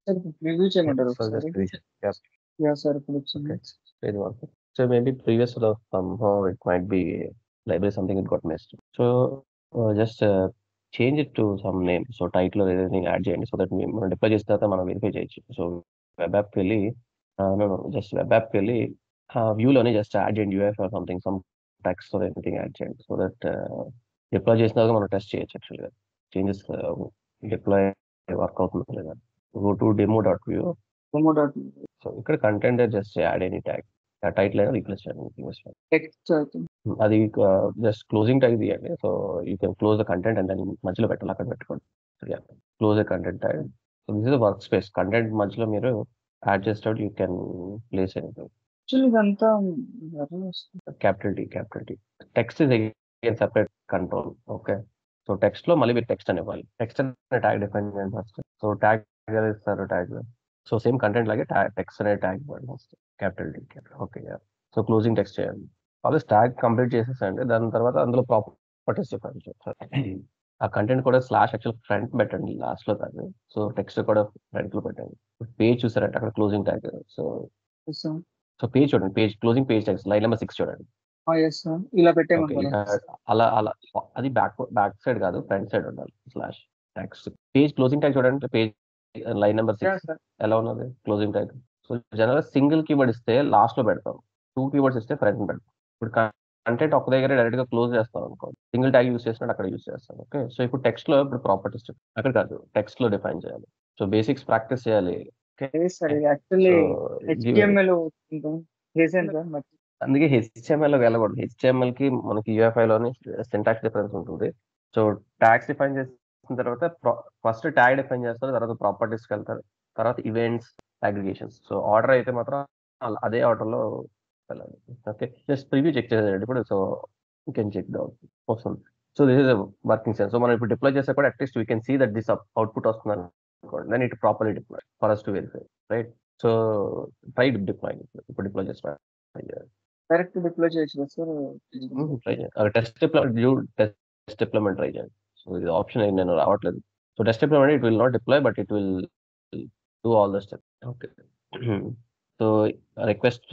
Sir ఇప్పుడు preview చేయమంటారు So ఒకసారి? just reset. Yep. Yeah! Sir ఇప్పుడు వచ్చింది. Okay. So it works. So maybe previous somehow it might be library something it got missed. So just change it to some name. So title or anything add చేయండి so that మనం deploy చేసిన తర్వాత మనం verify చేయొచ్చు. So web యాప్కి వెళ్ళి just web యాప్కి వెళ్ళి వ్యూలోనే just add చేయండి UF or something some text or anything add చేయండి సో దట్ డిప్లాయ్ చేసిన తర్వాత మనం టెస్ట్ చేయొచ్చు యాక్చువల్గా చేంజెస్ డిప్లాయ్ వర్క్ అవుతుంది లేదా. Go to demo.view. Demo dot so ఇక్కడ content just add any tag title అయినా రీప్లేస్ చేయండి. టెక్స్ట్ అయితే అది జస్ట్ క్లోజింగ్ ట్యాగ్ తీయండి. So you can close the content and దాన్ని మధ్యలో పెట్టాలి అక్కడ పెట్టుకోండి. Close the content tag. So this is work space. Content మధ్యలో మీరు యాడ్ చేసేటప్పుడు you can place anything. Actually ఇదంతా capital T. Text is again separate control. Okay. So text లో మళ్ళీ మీరు టెక్స్ట్ అని ఇవ్వాలి. టెక్స్ట్ అనే ట్యాగ్ డిఫైన్ చేయండి ఫస్ట్. సో ట్యాగ్ ఇస్తారు ట్యాగ్. సో సేమ్ కంటెంట్ లాగే టెక్స్ట్ అనే ట్యాగ్ ఇవ్వండి first. Capital T. Okay. So closing text చేయండి. ఆల్వేస్ ట్యాగ్ కంప్లీట్ చేసేసండి. దాని తర్వాత అందులో ప్రాపర్టీస్ డిఫైన్ చేయండి. ఆ కంటెంట్ కూడా స్లాష్ యాక్చువల్ ఫ్రంట్ పెట్టండి లాస్ట్ లో కాదు. సో టెక్స్ట్ కూడా ఫ్రంట్ లో పెట్టండి. పేజ్ చూసారంటే అక్కడ క్లోజింగ్ ట్యాగ్. సో పేజ్ చూడండి. Page closing page tags line number 6 చూడండి. ఎస్ సార్ ఇలా పెట్టేయమంటారా? అలా అది బ్యాక్ సైడ్ కాదు, ఫ్రంట్ సైడ్ ఉండాలి slash tags. Page closing tag చూడండి. పేజ్ లైన్ నెంబర్ 6 ఎలా ఉన్నది closing tag. So general single keyword ఇస్తే లాస్ట్ లో పెడతాం, 2 కీవర్డ్స్ ఇస్తే ఫ్రంట్ పెడతాం. ఇప్పుడు కంటెంట్ ఒక దగ్గర డైరెక్ట్ గా క్లోజ్ చేస్తాం అనుకో, సింగిల్ ట్యాగ్ యూస్ చేసినట్టు అక్కడ యూస్ చేస్తాం. ఓకే. సో ఇప్పుడు టెక్స్ట్ లో ఇప్పుడు ప్రాపర్టీస్ అక్కడ కాదు, టెక్స్ట్ లో డిఫైన్ చేయాలి. సో బేసిక్స్ ప్రాక్టీస్ చేయాలి. యాక్చువల్లీ HTML చేశాను సార్ మరి. అందుకే హెచ్టిఎంఎల్ వెళ్ళకూడదు. హెచ్టిఎంఎల్ కి మనకి యూఎఫ్ఐ లోని సింటాక్స్ డిఫరెన్స్ ఉంటుంది. సో ట్యాగ్స్ డిఫైన్ చేసిన తర్వాత ఫస్ట్ ట్యాగ్ డిఫైన్ చేస్తారు, తర్వాత ప్రాపర్టీస్కి వెళ్తారు, తర్వాత ఈవెంట్స్, అగ్రిగేషన్స్. సో ఆర్డర్ అయితే మాత్రం అదే ఆర్డర్ లో వెళ్ళాలి. ఓకే. జస్ట్ ప్రివ్యూ చెక్ చేసేయండి ఇప్పుడు. So you can check doubt వస్తుంది. So this is working sense. So మనం ఇప్పుడు డిప్లాయ్ చేస్తే కూడా at least we can see that this output వస్తుంది అనుకోండి. Then it properly deploy for us to verify, right? So try deploy. ఇప్పుడు deploy చేసిన direct deploy చేయొచ్చు కదా సార్? ట్రై చేయండి. టెస్ట్ డిప్లాయ్మెంట్ ట్రై చేయండి. సో ఇది ఆప్షన్ నేను రావట్లేదు. So test deployment it will not deploy but it will do all the step. Okay. So request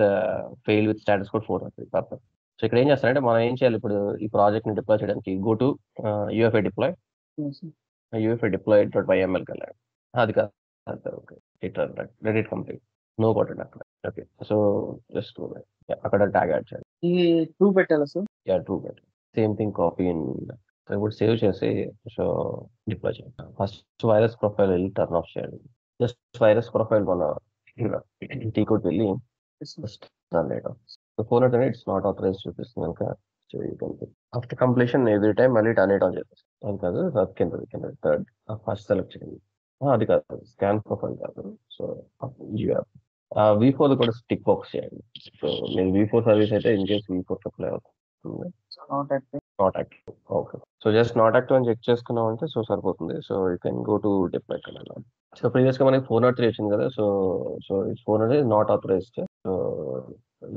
fail with status code 4 perfect. So ఇక్కడ ఏం చేస్తారంటే మనం ఏం చేయాలి ఇప్పుడు ఈ ప్రాజెక్ట్ ని డిప్లాయ్ చేయడానికి go to UFI deploy. UFI deploy .yml కి వెళ్ళండి. అది కాదు. ఓకే. రెడీ కంప్లీట్ నో కొట్టండి అక్కడ. ఓకే. సో జస్ట్ అక్కడ ట్యాగ్ యాడ్ చేయండి. ఇది ట్రూ పెట్టాలా సార్? ట్రూ పెట్టండి. Same thing copy in. ఇప్పుడు సేవ్ చేసి సో డిప్లాయ్ చేయండి. ఫస్ట్ వైరస్ ప్రొఫైల్ వెళ్ళి టర్న్ ఆఫ్ చేయండి. జస్ట్ వైరస్ ప్రొఫైల్ మన టీ కోడ్ వెళ్ళి ఫస్ట్ ఫోన్ అంటే ఇట్స్ నాట్ ఆథరైజ్ చూపిస్తుంది కనుక so you can after completion every time మళ్ళీ టర్న్ ఇట్ ఆన్ చేస్తాం. అది కాదు కింద థర్డ్ ఫస్ట్ సెలెక్ట్ చేయండి. అది కాదు స్కాన్ ప్రొఫైల్ కాదు. సో V4 కూడా టిక్ బాక్స్ చేయండి. సో మీరు V4 సర్వీస్ అయితే ఇన్ కేస్ V4 సప్లై అవుతుంది. Not active. Okay. So just not active అని చెక్ చేసుకున్నాం అంటే సో సరిపోతుంది. So you can go to deploy command. So previous గా మనకి 403 వచ్చింది కదా. So 400 not authorized. So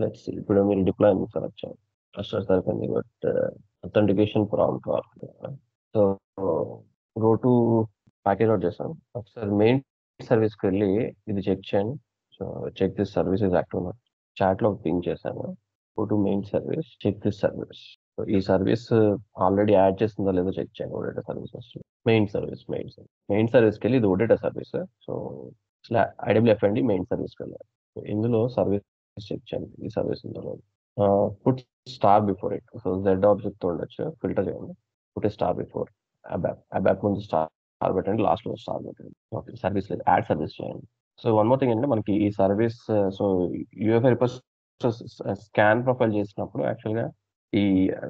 let's ఇప్పుడు మీరు డిప్లాయ్ సెలెక్ట్ చేయండి. ఫస్ట్ సరిపోయింది but authentication prompt. So go to package out చేస్తాను. ఒకసారి మెయిన్ సర్వీస్కి వెళ్ళి ఇది చెక్ చేయండి. So check this service is active. Chat లో పింగ్ చేశాను. Go to main service, check this service. ఈ సర్వీస్ ఆల్రెడీ యాడ్ చేస్తుందో లేదో చెక్ చేయండి. ఓడేటా సర్వీస్ వస్తుంది. మెయిన్ సర్వీస్కి వెళ్ళి ఇది ఓడేటా సర్వీస్. సో IWF అండి మెయిన్ సర్వీస్కి వెళ్ళాలి. ఇందులో సర్వీస్ చెక్ చేయండి. ఈ సర్వీస్ ఇందులో put star before it. So Z object ఉండొచ్చు, ఫిల్టర్ చేయండి. పుట్ స్టార్ బిఫోర్ అబ్యాప్ ముందు స్టార్ పెట్టండి, లాస్ట్ లో స్టార్ పెట్టండి. ఓకే. సర్వీస్ లేదు, యాడ్ సర్వీస్ చేయండి. సో వన్ మోర్ థింగ్ ఏంటంటే మనకి ఈ service so UFI request scan profile చేసినప్పుడు యాక్చువల్గా ఈ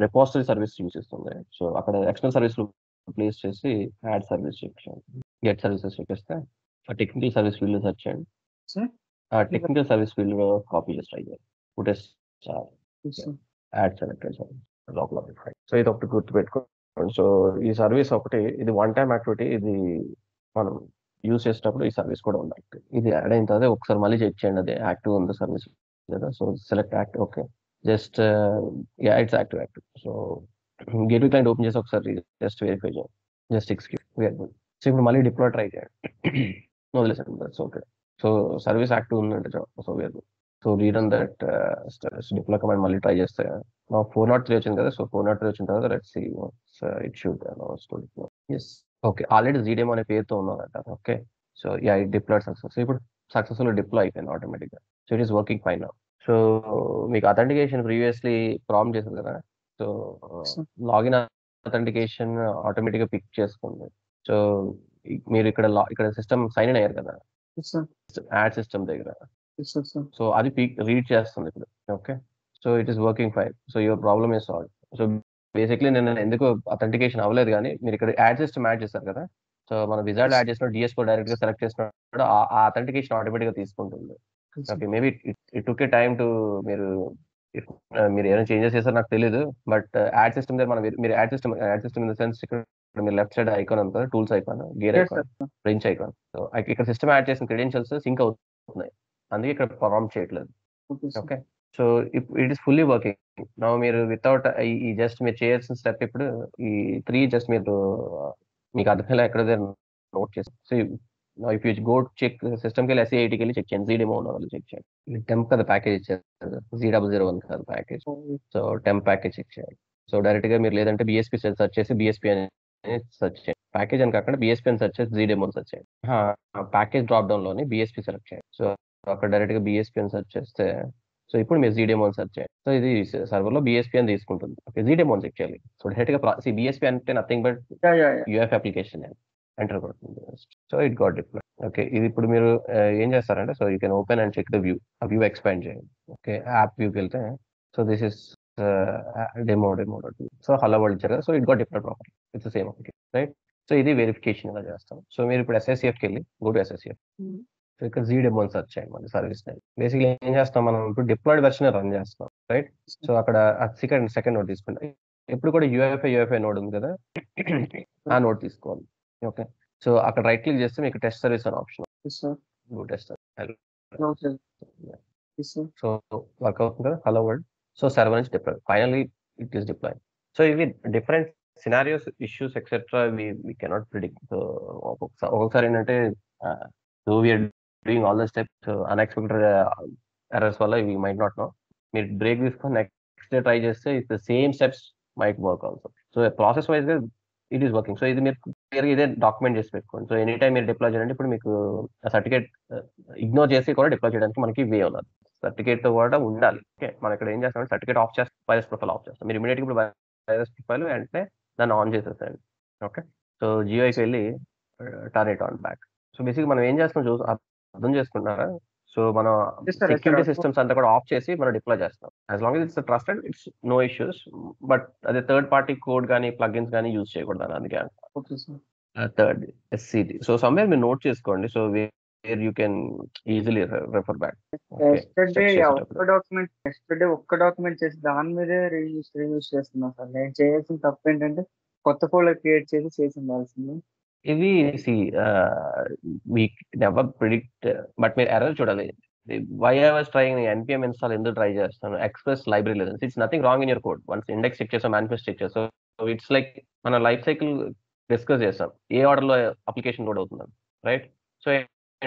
రిపోజిటరీ సర్వీస్ యూజ్ చేస్తుంది. సో అక్కడ ఎక్స్టర్నల్ సర్వీస్ ప్లేస్ చేసి యాడ్ సర్వీస్ చెక్ చేయండి. గెట్ సర్వీసెస్ చెక్ చేస్తే ఆ టెక్నికల్ సర్వీస్ ఫీల్డ్ సెర్చ్ చేయండి. ఆ టెక్నికల్ సర్వీస్ ఫీల్డ్ లో కాపీ చేసి ట్రై చేయండి. పుట్ యాడ్ సెలెక్టెడ్ లోపల. సో ఇది ఒకటి గుర్తుపెట్టుకోండి. సో ఈ సర్వీస్ ఒకటి ఇది వన్ టైం యాక్టివిటీ. ఇది మనం యూజ్ చేసేటప్పుడు ఈ సర్వీస్ కూడా ఉండాలి. ఇది యాడ్ అయిన తర్వాత ఒకసారి మళ్ళీ చెక్ చేయండి అది యాక్టివ్ ఉంది సర్వీస్ లేదా. So select active. Okay. Just it's active. So gateway client open చేసి ఒకసారి జస్ట్ వెరిఫై చేయండి. జస్ట్ 6 సో ఇప్పుడు మళ్ళీ డిప్లాయ్ ట్రై చేయండి. వదిలేసాను, that's okay. So service active ఉందంటే సో వేరు. So redone that deploy command మళ్ళీ ట్రై చేస్తే మా 403 వచ్చింది కదా. సో 403 వచ్చిన తర్వాత let's see it should yes okay. Already ZDemo అనే పేరుతో ఉన్నదంట. Okay. So yeah it deployed success. ఇప్పుడు సక్సెస్ఫుల్ డిప్లాయ్ అయిపోయింది ఆటోమేటిక్గా. So it is working fine now. So మీకు అథెంటికేషన్ ప్రీవియస్లీ ప్రాంప్ట్ చేశారు కదా. సో లాగిన్ అథెంటికేషన్ ఆటోమేటిక్గా పిక్ చేసుకుంది. సో మీరు ఇక్కడ సిస్టమ్ సైన్ ఇన్ అయ్యారు కదా యాడ్ సిస్టమ్ దగ్గర. సో అది రీడ్ చేస్తుంది ఇప్పుడు. Okay. So it is working fine. So your problem is solve. So basically నేను ఎందుకు అథెంటికేషన్ అవ్వలేదు, కానీ మీరు ఇక్కడ యాడ్ సిస్టమ్ యాడ్ చేశారు కదా. సో మన విజార్డ్ యాడ్ చేసినప్పుడు డిఎస్ కోడ్ డైరెక్ట్ గా సెలెక్ట్ చేసినప్పుడు ఆ అథెంటికేషన్ ఆటోమేటిక్ గా తీసుకుంటుంది. Okay. Maybe it took A time to మీరు ఏమైనా చేంజెస్ చేస్తారో నాకు తెలియదు. బట్ యాడ్ సిస్టమ్ దగ్గర మీరు add system in the sense ఇక్కడ మీరు లెఫ్ట్ సైడ్ ఐకాన్ అంతా tools icon, gear icon, range icon. So ఇక్కడ సిస్టమ్ యాడ్ చేసిన క్రెడెన్షియల్స్ సింక్ అవుతున్నాయి, అందుకే ఇక్కడ ప్రాంప్ట్ చేయట్లేదు. Okay. So it is fully working నా. మీరు వితౌట్ ఈ జస్ట్ మీరు చేయాల్సిన స్టెప్ ఇప్పుడు ఈ 3 జస్ట్ మీరు మీకు అర్థమయ్యేలా ఎక్కడ నోట్ చేసి. So if you go check సిస్టమ్కి వెళ్ళి SE80కి వెళ్ళి చెక్ చేయండి. జీడేమో ఉన్న వాళ్ళు చెక్ చేయండి. టెంప్ కదా ప్యాకేజ్ ఇచ్చారు, Z001 కాదు package. So temp package check చేయాలి. సో డైరెక్ట్ గా మీరు లేదంటే BSP సెర్చ్ చేసి BSP అని సెర్చ్ చేయండి. ప్యాకేజ్ అని కాకుండా BSP అని సెర్చ్ చేసి జీడేమో సెర్చ్ చేయండి. ప్యాకేజ్ డ్రాప్ డౌన్ లోని BSP సెలెక్ట్ చేయండి. సో అక్కడ డైరెక్ట్ గా BSP అని సెర్చ్ చేస్తే సో ఇప్పుడు మీరు జీడేమో సెర్చ్ చేయండి. సో ఇది సర్వర్ లో BSP అని తీసుకుంటుంది. ఓకే. జీడేమో చెక్ చేయాలి. సో డైరెక్ట్ గా BSP అంటే nothing but UF application enter కొడుతుంది. So it got deploy. Okay. ఇది ఇప్పుడు మీరు ఏం చేస్తారంటే so you can open and check the view. ఆ వ్యూ ఎక్స్పాండ్ చేయండి. ఓకే. యాప్ వ్యూకి వెళ్తే so this is demo. So hello world ఇచ్చారు కదా. So it got deploy proper. It's same application, right. So ఇది వెరిఫికేషన్ ఇలా చేస్తాం. సో మీరు ఇప్పుడు SSCFకి వెళ్ళి గో టు SSCF. సో ఇక్కడ జీడెమో అని సెర్చ్ చేయండి మన సర్వీస్ నేమ్. బేసిక్లీ ఏం చేస్తాం మనం ఇప్పుడు డిప్లాయిడ్ వెర్షన్ రన్ చేస్తాం, రైట్. సో అక్కడ సెకండ్ నోట్ తీసుకోండి. ఎప్పుడు కూడా UFI నోడ్ ఉంది కదా, ఆ నోట్ తీసుకోవాలి. ఓకే. సో అక్కడ రైట్ క్లిక్ చేస్తే మీకు టెస్ట్ సర్వీస్ అనే ఆప్షన్. సో వర్క్ అవుతుంది కదా హలో వరల్డ్. సో సర్వర్ నుంచి deploy, finally it is deploy. So ఇవి different scenarios, issues etcetera we cannot predict. So ఒక్కొక్కసారి ఏంటంటే we're doing all the steps, unexpected errors వల్ల ఇవి మైట్ నాట్ నో. మీరు break తీసుకొని నెక్స్ట్ డే ట్రై చేస్తే it's the same steps might work also. So process wise గా it is working. So ఇది మీరు క్లియర్గా ఇదే డాక్యుమెంట్ చేసి పెట్టుకోండి. సో ఎనీ టైం మీరు డిప్లాయ్ చేయండి. ఇప్పుడు మీకు సర్టిఫికేట్ ఇగ్నోర్ చేసి కూడా డిప్లాయ్ చేయడానికి మనకి వే ఉన్నది. సర్టిఫికేట్ తో కూడా ఉండాలి. ఓకే. మనం ఇక్కడ ఏం చేస్తాం, సర్టిఫికేట్ ఆఫ్ చేస్తాం, వైరస్ ప్రొఫైల్ ఆఫ్ చేస్తాం. మీరు ఇమీడియట్గా ఇప్పుడు వైరస్ ప్రొఫైల్ అంటే దాన్ని ఆన్ చేసేసేయండి. ఓకే. సో జియోకి వెళ్ళి turn it on back. So basic మనం ఏం చేస్తాం అర్థం చేసుకుంటున్నారా. సో మనం సెక్యూరిటీ సిస్టమ్స్ అంతా కూడా ఆఫ్ చేసి మనం డిప్లాయ్ చేస్తాం. As long it's trusted it's no issues. But అదే థర్డ్ పార్టీ కోడ్ కానీ ప్లగిన్స్ కానీ యూజ్ చేయకూడదు. అందుకే థర్డ్ SCD. సో సమ్వేర్ మీరు నోట్ చేసుకోండి. So where you can easily refer back. ఒక్క డాక్యుమెంట్ చేసి దాని మీదే రీయూజ్ చేస్తున్నా సార్. నేను చేయాల్సిన తప్పు ఏంటంటే కొత్త ఫోల్డర్ క్రియేట్ చేసి ఉండాల్సింది. ఇవి వీ నెవర్ ప్రిడిక్ట్. బట్ మీరు ఎర్రర్ చూడాలి. Why I was trying NPM install ఎందుకు ట్రై చేస్తాను, ఎక్స్ప్రెస్ లైబ్రరీ లేదు. It's nothing wrong in your code. Once index check చేస్తాం, మేనిఫెస్ట్ చెక్ చేస్తాం. సో ఇట్స్ లైక్ మన లైఫ్ సైకిల్ డిస్కస్ చేస్తాం, ఏ ఆర్డర్ లో అప్లికేషన్ లోడ్ అవుతుంది, రైట్. సో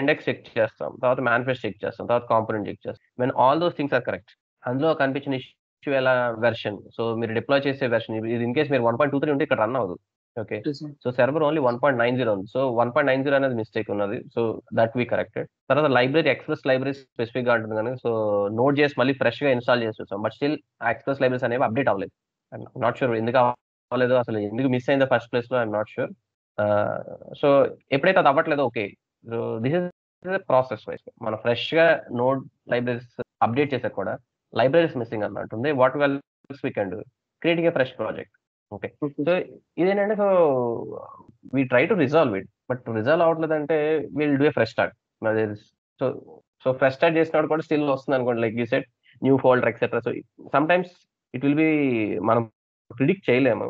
ఇండెక్స్ చెక్ చేస్తాం, తర్వాత మేనిఫెస్ట్ చెక్ చేస్తాం, తర్వాత కాంపోనెంట్ చెక్ చేస్తాం. When all those things are correct, అందులో కనిపించిన ఇష్యూ ఎలా వెర్షన్. సో మీరు డిప్లాయ్ చేసే వెర్షన్ ఇది ఇన్ కేస్ మీరు 1.23 ఉంటే ఇక్కడ రన్ అవ్వదు. ఓకే. సో సర్వర్ ఓన్లీ 1.90 ఉంది. సో 1.90 అనేది మిస్టేక్ ఉన్నది. So that we corrected. తర్వాత లైబ్రరీ ఎక్స్ప్రెస్ లైబ్రరీ స్పెసిఫిక్ గా ఉంటుంది కానీ సో నోట్ చేసి మళ్ళీ ఫ్రెష్ గా ఇన్స్టాల్ చేసి వచ్చాం. బట్ స్టిల్ ఎక్స్ప్రెస్ లైబ్రరీస్ అనేవి అప్డేట్ అవ్వలేదు. నాట్ షూర్ ఎందుకు అవ్వలేదు, అసలు ఎందుకు మిస్ అయిందో ఫస్ట్ ప్లేస్ లో. I'm not sure. సో ఎప్పుడైతే అది అవ్వట్లేదు, okay. So this is process wise మనం ఫ్రెష్ గా నోడ్ లైబ్రరీస్ అప్డేట్ చేసాక కూడా లైబ్రరీస్ మిస్సింగ్ అన్నట్టుంది. What else we can do, creating a fresh project. Okay. So ఇదేంటంటే so we try to resolve it, but resolve అవ్వట్లేదు అంటే will do a fresh start. So so fresh start చేసినప్పుడు కూడా still వస్తుంది అనుకోండి, like you set new folder etcetera. So some times it will be మనం predict చేయలేము,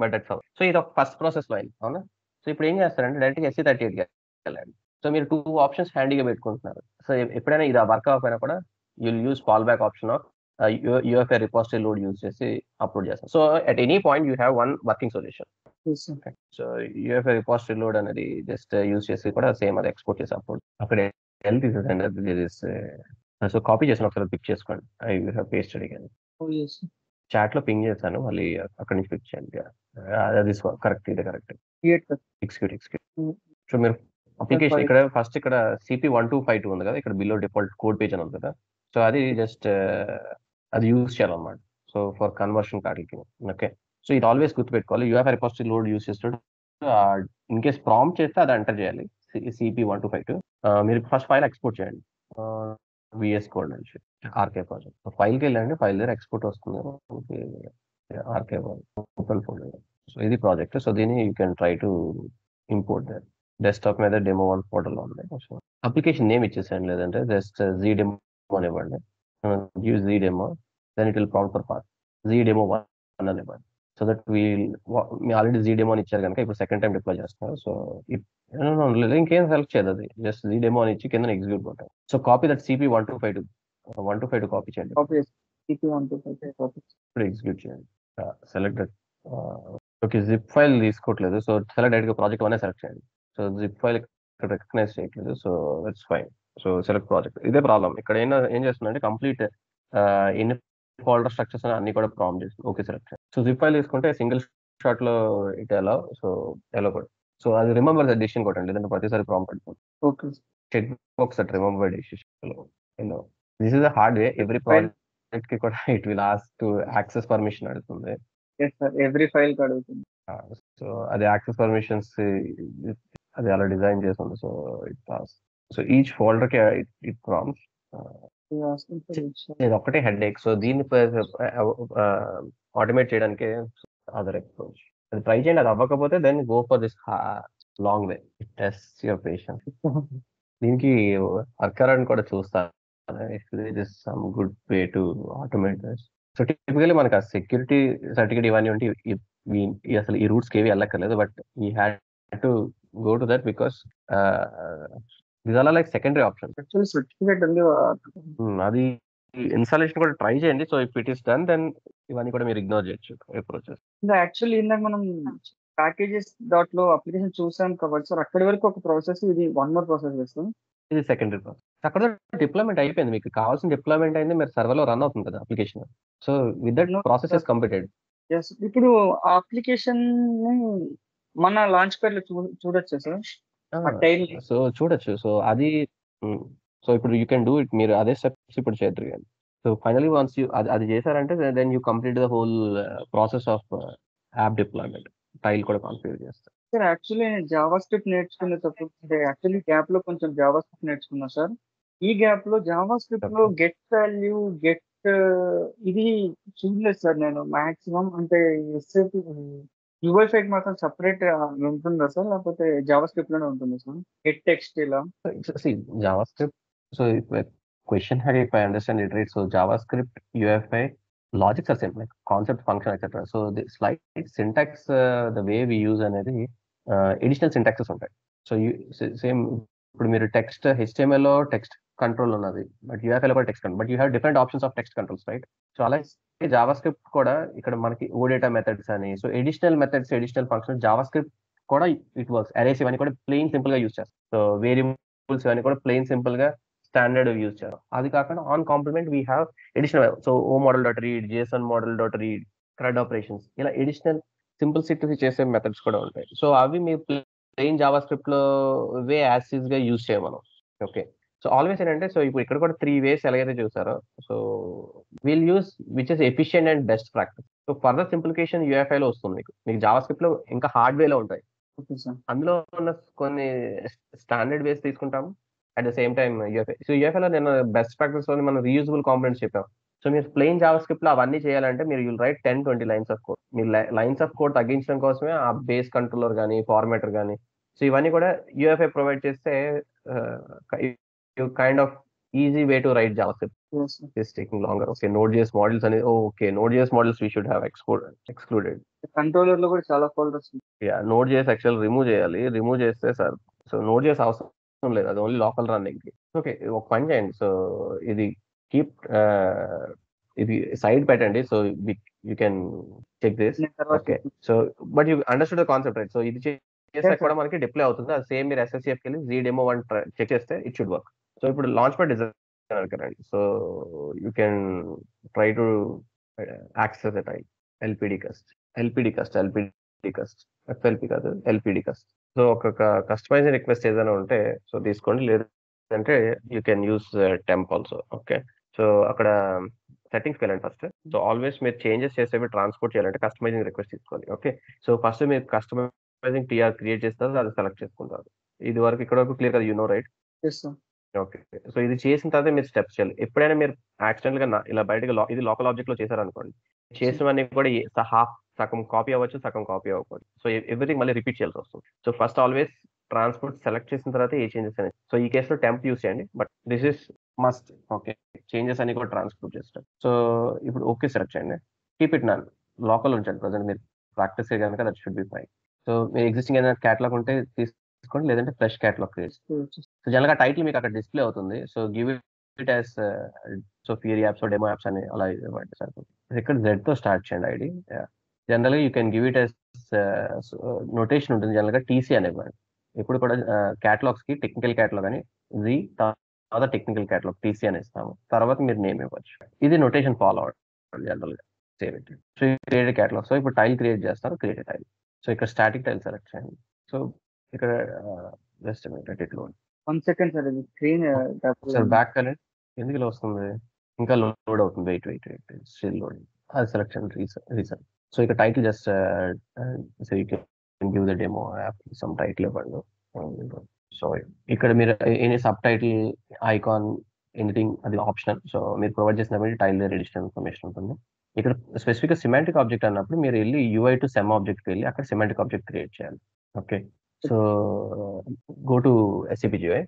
but అట్స్ so ఇది ఒక ఫస్ట్ ప్రాసెస్ లో అయింది, అవునా. సో ఇప్పుడు ఏం చేస్తారంటే డైరెక్ట్గా SE38 వెళ్ళండి. సో మీరు 2 ఆప్షన్స్ హ్యాండీగా పెట్టుకుంటున్నారు. సో ఎప్పుడైనా ఇది వర్క్ అవ్వకపోయినా కూడా you'll use fall back option of UFI repository load use చేసి అప్లోడ్ చేస్తాం. So at any point you have one working solution. Yes, sir. So UFI repository load అనేది జస్ట్ యూజ్ చేసి కూడా సేమ్ అది ఎక్స్పోర్ట్ చేసి upload అక్కడ health so copy చేసిన ఒకసారి పిక్ చేసుకోండి. I have pasted again. Oh, yes, sir. Chat లో పింగ్ చేశాను, మళ్ళీ అక్కడి నుంచి పిక్ చేయండి. అది కరెక్ట్, ఇది correct. Create, sir. Execute. Mm. So మీరు అప్లికేషన్ file. ఇక్కడ ఫస్ట్ ఇక్కడ CP1252 ఉంది కదా, ఇక్కడ బిలో డిఫాల్ట్ కోడ్ పేజ్ అని ఉంది కదా. సో అది జస్ట్ అది యూజ్ చేయాలన్నమాట. సో ఫర్ కన్వర్షన్ కార్డులకి. ఓకే, సో ఇది ఆల్వేస్ గుర్తుపెట్టుకోవాలి. యూఎఫ్ఐ రిపాజిటరీ లోడ్ యూజ్ చేస్తాడు. ఇన్ కేస్ ప్రాంప్ట్ చేస్తే అది ఎంటర్ చేయాలి, CP1252. మీరు ఫస్ట్ ఫైల్ ఎక్స్పోర్ట్ చేయండి, VS కోడ్ నుంచి ఆర్కే ప్రాజెక్ట్. ఫైల్కి వెళ్ళండి, ఫైల్ దగ్గర ఎక్స్పోర్ట్ వస్తుంది, ఆర్కే ఓపెన్ ఫోల్డర్. సో ఇది ప్రాజెక్ట్. సో దీన్ని you can try to import that. Desktop మీద డెమో1 ఫోటోలో ఉంది. సో అప్లికేషన్ నేమ్ ఇచ్చేసేయండి, లేదంటే జస్ట్ ZDemo అని ఇవ్వండి. Use ZDemo, then it will prompt for path ZDemo1 అని ఇవ్వండి. సో దట్ మీ ఆల్రెడీ ZDemo అని ఇచ్చారు కనుక ఇప్పుడు సెకండ్ టైం డిప్లాయ్ చేస్తున్నారు. సో ఇంకేం సెలెక్ట్ చేయదు, అది జస్ట్ ZDemo అని ఇచ్చి కింద ఎగ్జిక్యూట్ కొట్టాలి. So copy that CP1252 copy చేయండి. Copy, yes. CP1252 copy. ఇప్పుడు ఎగ్జిక్యూట్ చేయండి. Select that. Okay, zip file తీసుకోవట్లేదు. సో సెలెక్ట్ డైరెక్ట్గా ప్రాజెక్ట్ వన్ సెలెక్ట్ చేయండి. సో జిప్ ఫైల్ ఇక్కడ రికగ్నైజ్ చేయట్లేదు. So it's fine. So select project. ఇదే ప్రాబ్లం. ఇక్కడ ఏం చేస్తుందంటే కంప్లీట్ ఎన్ని ఫోల్డర్ స్ట్రక్చర్స్ అన్ని కూడా ప్రాంప్ట్ చేస్తుంది. ఓకే, సెలెక్ట్ చేయండి. సో జిప్ ఫైల్ తీసుకుంటే సింగిల్ షాట్ లో ఇట్ ఎలా, సో ఎలా కూడా. సో అది రిమెంబర్ ద డెసిషన్ కొట్టండి, లేదంటే ప్రతిసారి ప్రాంప్ట్ పడుతుంది. Okay. Check box at remember decision. This is the hard way. Every project కి కూడా it will ask to access permission అడుగుతుంది. Yes, sir. Every file కి అడుగుతుంది. సో అది యాక్సెస్ పర్మిషన్స్ అది అలా డిజైన్ చేస్తుంది. So it pass. So each folder కి it prompts. You asking for each. ఇది ఒకటే హెడ్ ఏక్. సో దీన్ని ఆటోమేట్ చేయడానికి అదర్ అప్రోచ్. అది ట్రై చేయండి, అది అవ్వకపోతే then go for this long way. Test your patience. దీనికి వర్కర్ అని కూడా చూస్తాను, some good way to automate this. So typically మనకి ఆ సెక్యూరిటీ సర్టిఫికేట్ ఇవన్నీ ఉంటే అసలు ఈ రూట్స్కి ఏవి వెళ్ళక్కర్లేదు. But we had to go to that because these are like secondary option. Actually, certificate ఉంది. అది ఇన్స్టాలేషన్ కూడా ట్రై చేయండి. So if it is done then ఇవన్నీ కూడా మీరు ఇగ్నోర్ చేయొచ్చు అప్రోచెస్. ఇంకా యాక్చువల్లీ ఇందాక మనం ప్యాకేజెస్ లో అప్లికేషన్ చూసాం కాబట్టి సార్, అక్కడి వరకు ఒక ప్రాసెస్, ఇది వన్ మోర్ ప్రాసెస్ చేస్తాం. ఇది సెకండరీ ప్రాసెస్. అక్కడ డిప్లాయ్మెంట్ అయిపోయింది, మీకు కావాల్సిన డిప్లాయ్మెంట్ అయింది, మీరు సర్వర్లో రన్ అవుతుంది కదా application. So with that process is completed. Yes. ఇప్పుడు ఆ అప్లికేషన్ మన లాంచ్ ప్యాడ్ లో చూడొచ్చా సార్? సో చూడొచ్చు. సో అది సో ఇప్పుడు యూ కెన్ డూ ఇట్. మీరు అదే స్టెప్స్ ఇప్పుడు చేద్దరు కానీ. సో ఫైనలీ వన్స్ యూ అది చేశారంటే then you complete the whole process of app deployment. Tile కూడా కాన్ఫిగర్ చేస్తారు. సార్ యాక్చువల్లీ నేను జావా స్క్రిప్ట్ నేర్చుకునేటప్పుడు యాక్చువల్లీ గ్యాప్ లో కొంచెం జావా స్క్రిప్ట్ నేర్చుకున్నా సార్. ఈ గ్యాప్ లో జావా స్క్రిప్ట్ లో గెట్ వాల్యూ, గెట్ ఇది చూడలేదు సార్ నేను మాక్సిమం. అంటే యూఐఫైకి మాత్రం సపరేట్ ఉంటుందా సార్, లేకపోతే జావా స్క్రిప్ట్ లోనే ఉంటుందా సార్ గెట్ టెక్స్ట్ ఇలా? Java script. So question here, if I understand it right, so JavaScript, UFI, logics are same, like concept, function, etc. So the slight syntax, the way we use అనేది additional syntaxes ఉంటాయి. So same ఇప్పుడు మీరు text HTML లో text control ఉన్నది, but UFI లో కూడా text control, but you have different options of text controls, right? So అలాగే Java script కూడా ఇక్కడ మనకి ఓడేటా మెథడ్స్ అని, so additional methods, additional function Java script కూడా ఇట్ వర్క్స్. అరేస్ ఇవన్నీ కూడా ప్లెయిన్ సింపుల్ గా యూజ్ చేస్తారు. సో వేరియబుల్స్ ఇవన్నీ కూడా ప్లెయిన్ సింపుల్ గా స్టాండర్డ్ యూజ్ చేయాలి. అది కాకుండా on complement we have additional. So O model dot read, JSON model dot read, CRUD operations, ఇలా ఎడిషనల్ సింప్లిసిటీ చేసే మెథడ్స్ కూడా ఉంటాయి. సో అవి మీ ప్లెయిన్ జావా స్క్రిప్ట్ లో వే యాసిస్ గా యూజ్ చేయం మనం. ఓకే, సో ఆల్వేస్ ఏంటంటే, సో ఇప్పుడు ఇక్కడ కూడా 3 ways ఎలాగైతే చూసారో, so will use which is efficient and best practice. So further simplification UFI లో వస్తుంది. మీకు జావా స్క్రిప్ట్ లో ఇంకా హార్డ్ వేలో ఉంటాయి. అందులో ఉన్న కొన్ని స్టాండర్డ్ వేస్ తీసుకుంటాము. At the same time UFI. So UFI లో నేను బెస్ట్ ప్రాక్టీస్ లో మనం రీయూజబుల్ కాంపోనెంట్స్ చెప్పాం. సో మీరు ప్లెయిన్ జావా స్క్రిప్ట్ లో అవన్నీ చేయాలంటే మీరు you'll right 10-20 lines of code. మీరు లైన్స్ ఆఫ్ కోడ్ తగ్గించడం కోసమే ఆ బేస్ కంట్రోలర్ కానీ, ఫార్మాటర్ కానీ, సో ఇవన్నీ కూడా UFI ప్రొవైడ్ చేస్తే kind of easy way to write JavaScript. Is taking longer. Okay, Node.js models అనేది, okay, Node.js models we should have excluded. Controller లో కూడా చాలా ఫోల్డర్స్. Node.js యాక్చువల్ రిమూవ్ చేయాలి. రిమూవ్ చేస్తే సార్, సో Node.js అవసరం లేదు, అది ఓన్లీ లోకల్ రన్నింగ్. ఓకే, ఒక పని చేయండి. సో ఇది కీప్ ఇది సైడ్ పెట్టండి. So you can check this. నేను తర్వాత okay. So but you understood the concept right? So ఇది చేస్తే yes, sir. కూడా మనకి డిప్లే అవుతుంది. అది సేమ్ మీరు SSCFకి వెళ్ళి ZDemo 1 చెక్ చేస్తే ఇట్ షుడ్ వర్క్. సో ఇప్పుడు లాంచ్ ప్యాడ్ డిజైనర్ కదండి. So you can try to access the tile LPD కస్ట్, FLP కాదు, LPD కస్ట్. సో ఒక కస్టమైజింగ్ రిక్వెస్ట్ ఏదైనా ఉంటే సో తీసుకోండి, లేదంటే you can use temp also. Okay. So అక్కడ సెట్టింగ్స్కి వెళ్ళండి ఫస్ట్. సో ఆల్వేస్ మీరు చేంజెస్ చేసేవి ట్రాన్స్పోర్ట్ చేయాలంటే కస్టమైజింగ్ రిక్వెస్ట్ తీసుకోవాలి. ఓకే. సో ఫస్ట్ మీరు కస్టమైజింగ్ TR క్రియేట్ చేస్తారు, అది సెలెక్ట్ చేసుకుంటారు. ఇది వరకు ఇక్కడ వరకు క్లియర్ కదా, you know right? Yes, sir. Okay. So ఇది చేసిన తర్వాత మీరు స్టెప్స్ చేయాలి. ఎప్పుడైనా మీరు యాక్సిడెంటల్ గా ఇలా బయటకు ఇది లోకల్ ఆబ్జెక్ట్ లో చేశారనుకోండి, చేసినవన్నీ కూడా సగం కాపీ అవ్వచ్చు, సగం కాపీ అవ్వకూడదు. సో ఎవ్రీథింగ్ మళ్ళీ రిపీట్ చేయాల్సి వస్తుంది. So first always transport select చేసిన తర్వాత ఏ చేంజెస్ అనేది. సో ఈ కేసులో టెంప్ యూస్ చేయండి, but this is must. Okay. Changes అన్ని కూడా ట్రాన్స్పోర్ట్ చేస్తారు. సో ఇప్పుడు ఓకే సెలెక్ట్ చేయండి, కీప్ ఇట్ నన్, లోకల్ ఉంచండి. ప్రజెంట్ మీరు ప్రాక్టీస్ కనుక that should be fine. So me existing ఏదైనా క్యాటలాగ్ ఉంటే తీసుకోండి, లేదంటే fresh catalogue create. So general గా టైటిల్ మీకు అక్కడ డిస్ప్లే అవుతుంది. So give it as so Fiori apps, demo apps అని అలా ఇవ్వండి సరిపోతుంది. ఇక్కడ Z తో స్టార్ట్ చేయండి ఐడి. జనరల్ గా you can give it as notation ఉంటుంది, జనరల్ గా TC అని ఇవ్వండి. ఇప్పుడు కూడా క్యాటలాగ్స్ కి టెక్నికల్ క్యాటలాగ్ అని తర్వాత టెక్నికల్ క్యాటలాగ్ TC అని ఇస్తాము. తర్వాత మీరు నేమ్ ఇవ్వచ్చు. ఇది నోటేషన్ ఫాలో అవ్వండి జనరల్ గా. Save it. So create catalogue. So ఇప్పుడు టైల్ క్రియేట్ చేస్తారు, క్రియేట్ టైల్. సో ఇక్కడ స్టాటిక్ టైల్ సెలెక్ట్ చేయండి. సో ఇక్కడ జస్ట్ ఇట్లా 1 second, sir. ఇది స్క్రీన్ సార్ బ్యాక్ వెళ్ళండి. ఎందుకు ఇలా వస్తుంది? ఇంకా లోడ్ అవుతుంది. Wait still loading. అది సెలెక్షన్ రీసెంట్. సో ఇక్కడ title just so you can give the demo app some title ఇవ్వండి. సో ఇక్కడ మీరు any sub title, icon, anything అది ఆప్షనల్. సో మీరు ప్రొవైడ్ చేసిన టైల్ అడిషనల్ ఇన్ఫర్మేషన్ ఉంటుంది. ఇక్కడ స్పెసిఫిక్ గా సిమాంటిక్ ఆబ్జెక్ట్ అన్నప్పుడు మీరు వెళ్ళి UI టు సెమ్ ఆబ్జెక్ట్కి వెళ్ళి అక్కడ సిమాంటిక్ ఆబ్జెక్ట్ క్రియేట్ చేయాలి. Okay. So go to SCP GUI.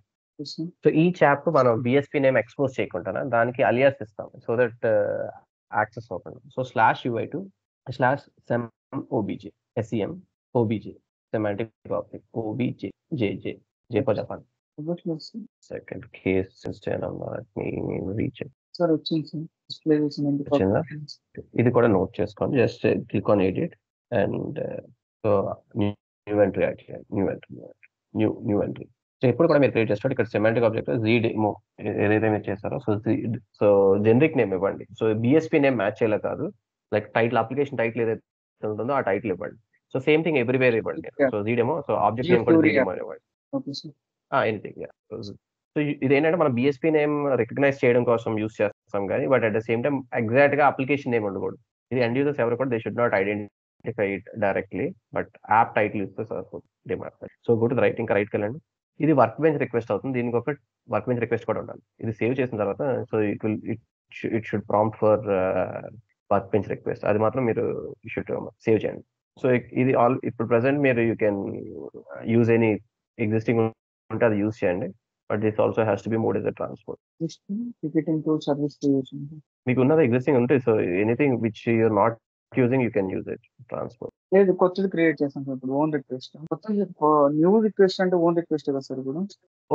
So ఈ యాప్ మనం BSP నేమ్ ఎక్స్పోజ్ చేయకుండా దానికి అలియాస్ ఇస్తాం, సో దట్ యాక్సెస్ అవుతుంది. So /UI to /sem obj SEM obj semantic object OBJ J for Japan. Second case system reach. Sir వచ్చింది sir, display చేసింది. వచ్చిందా? ఇది కూడా నోట్ చేసుకోండి. Just click on edit and so new entry add చేయాలి. New entry. So ఎప్పుడు కూడా మీరు క్రియేట్ చేస్తారు ఇక్కడ సెమాంటిక్ ఆబ్జెక్ట్ ZDemo ఏదైతే మీరు చేస్తారో సో జనరిక్ నేమ్ ఇవ్వండి. సో BSP నేమ్ మ్యాచ్ చేయలే కాదు, లైక్ టైటిల్, అప్లికేషన్ టైటిల్ ఏదైతే ఉంటుందో ఆ టైటిల్ ఇవ్వండి. సో సేమ్ థింగ్ ఎవ్రీవేర్ ఇవ్వండి. So ZDemo, so object name కూడా ZDemo ఇవ్వండి. ఎనీథింగ్. సో ఇదేంటంటే మనం BSP నేమ్ రికగ్నైజ్ చేయడం కోసం యూస్ చేస్తాం కానీ, but at the same time exact గా అప్లికేషన్ నేమ్ ఉండకూడదు. ఇది ఎండ్ యూజర్స్ ఎవరు కూడా they should not identify it directly, but app title ఇస్తే సరిపోతుంది. సో గో టు రైట్, ఇంకా రైట్కి వెళ్ళండి. ఇది వర్క్ బెంచ్ రిక్వెస్ట్ అవుతుంది. దీనికి ఒక వర్క్ బెంచ్ రిక్వెస్ట్ కూడా ఉండాలి. ఇది సేవ్ చేసిన తర్వాత so it should prompt for work bench request. అది మాత్రం మీరు షుడ్ సేవ్ చేయండి. సో ఇది ఇప్పుడు ప్రెసెంట్ మీరు you can use any existing ఉంటే అది యూజ్ చేయండి, but this also has to be mode as a transport. మీకు ఉన్నది ఎగ్జిస్టింగ్ ఉంటే so anything which you're not using you can use it transport. లేదు, కొత్తది క్రియేట్ చేసాం సార్ ఇప్పుడు. ఓన్ రిక్వెస్ట్, న్యూ రిక్వెస్ట్ అంటే ఓన్ రిక్వెస్ట్ కదా సార్ ఇప్పుడు?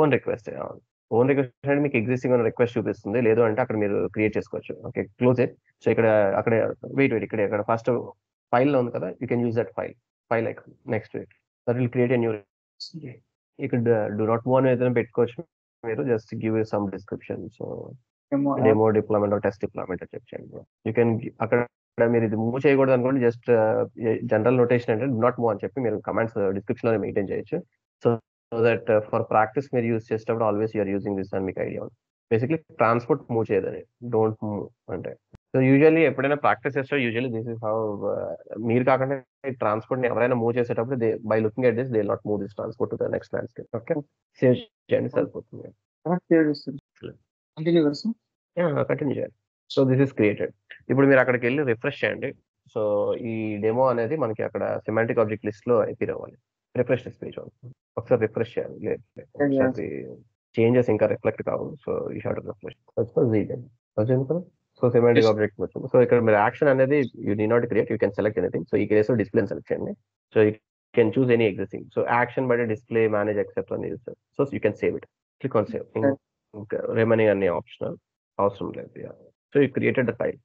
ఓన్ రిక్వెస్ట్ అంటే మీకు ఎగ్జిస్టింగ్ ఉన్న రిక్వెస్ట్ చూపిస్తుంది, లేదు అంటే అక్కడ మీరు క్రియేట్ చేసుకోవచ్చు. Okay, close it. సో అక్కడ వెయిట్ ఇక్కడ ఫస్ట్ ఫైల్ లో ఉంది కదా, you can use that file icon. Next that will create a new. ఇక్కడ డూ నాట్ మూవ్ అని ఏదైనా పెట్టుకోవచ్చు మీరు, just give some description. So demo deployment test deployment అని చెప్పండి. యూ కెన్ అక్కడ మీరు ఇది మూవ్ చేయకూడదు అనుకోండి, జస్ట్ జనరల్ నోటేషన్ అంటే నాట్ మూవ్ అని చెప్పి మీరు కమాండ్స్ డిస్క్రిప్షన్ లో మెయింటైన్ చేయొచ్చు. సో దట్ ఫర్ ప్రాక్టీస్ మీరు యూజ్ చేసేటప్పుడు ఆల్వేస్ యూఆర్ యూజింగ్ దిస్ అని మీకు ఐడియా ఉంది. బేసిక్లీ ట్రాన్స్పోర్ట్ మూవ్ చేయదని, డోంట్ మూవ్ అంటే. సో యూజువల్లీ ఎప్పుడైనా ప్రాక్టీస్ చేస్తే యూజువల్లీ దిస్ ఇస్ హౌ, మీరు కాకుండా ట్రాన్స్పోర్ట్ ని ఎవరైనా మూవ్ చేసేటప్పుడు by looking at this they not move this transport to the next landscape. Okay, save చేయండి సరిపోతుంది. కంటిన్యూ చేయండి. So this is created. ఇప్పుడు మీరు అక్కడికి వెళ్ళి రిఫ్రెష్ చేయండి. సో ఈ డెమో అనేది మనకి అక్కడ సిమాంటిక్ ఆబ్జెక్ట్ లిస్ట్ లో అపియర్ అవ్వాలి. రిఫ్రెష్ పేజ్ ఒకసారి రిఫ్రెష్ చేయాలి. లేదు చేంజెస్ ఇంకా రిఫ్లెక్ట్ కావు. సో ఈ short refresh so semantic object వచ్చింది. సో ఇక్కడ మీరు యాక్షన్ అనేది you need not create, you can select anything. So ఈ కేసులో డిస్ప్లే సెలెక్ట్ చేయండి. So you can choose any existing. So action by display manage except అని use. So you can save it. Click on save. ఇంకా remaining అన్ని optional, అవసరం లేదు. So you created the file.